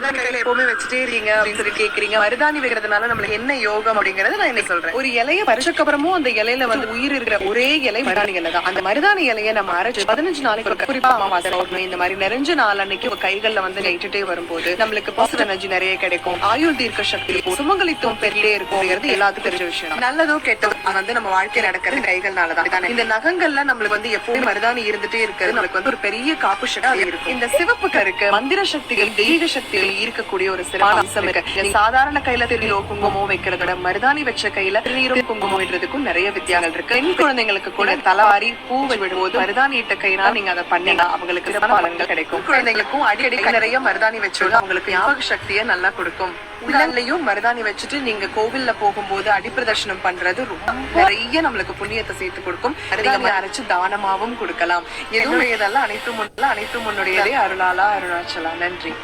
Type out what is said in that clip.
மருதாணி கையில எப்பவுமே வச்சுட்டே இருக்கீங்க அப்படின்னு சொல்லி கேக்குறீங்க. மருதாணி வைக்கிறதுனால நம்மளுக்கு என்ன யோகம் அப்படிங்கறது நான் என்ன சொல்றேன். ஒரு இலைய பறிச்சதுக்கு அப்புறமும் அந்த இலையில உயிர் இருக்கிற ஒரே இலை மருதாணி இலை தான். அந்த மருதாணி இலையை நம்ம அரைச்சு 15 நாளைக்கு குறிப்பா அமாவாசை இந்த மாதிரி நிறைஞ்ச நாள் அன்னைக்கு கைகள்ல கைட்டுட்டே வரும்போது நம்மளுக்கு பாசிட்டிவ் எனர்ஜி நிறைய கிடைக்கும். ஆயுள் தீர்க்க சக்தி இருக்கும், சுமங்கலித்துவம் பெரியே இருக்கும். எல்லாத்துக்கும் தெரிஞ்ச விஷயம். நல்லதோ கெட்டதோ நம்ம வாழ்க்கை நடக்கிறது கைகள்னாலதான். இந்த நகங்கள்ல நம்மளுக்கு எப்பவும் மருதாணி இருந்துட்டே இருக்கிறது நமக்கு ஒரு பெரிய காப்பு சக்தி இருக்கும். இந்த சிவப்பு கருக்கு மந்திர சக்திகள் தெய்வீக சக்திகள் ஈர்க்கக்கூடிய ஒரு சிறப்பான அம்சம் இருக்கு. சாதாரண கையில திருநீரோ குங்குமம் வைக்கிறதோட மருதாணி வச்ச கையில திருநீரும் குங்குமம் இடுறதுக்கும் நிறைய வித்தியாசங்கள் இருக்கு. பெண் குழந்தைங்களுக்கு கூட தலவாரி பூ விடும்போது மருதாணி இட்ட கையினால் நீங்க அதை பண்ணீங்கன்னா அவங்களுக்கு சிறப்பான பலன்கள் கிடைக்கும். குழந்தைங்களுக்கும் அடிக்கடி நிறைய மருதாணி வச்சோட அவங்களுக்கு ஞாபக சக்தியை நல்லா கொடுக்கும். உள்ளங்களையும் மருதாணி வச்சுட்டு நீங்க கோவில்ல போகும்போது அடிப்பிரதர்ஷனம் பண்றது ரொம்ப நிறைய நம்மளுக்கு புண்ணியத்தை சேர்த்து கொடுக்கும். மருதாணி அரைச்சு தானமாவும் கொடுக்கலாம். என்னுடையதெல்லாம் அனைத்தும் முன்னுடையதே அருளாலா அருணாச்சலா. நன்றி.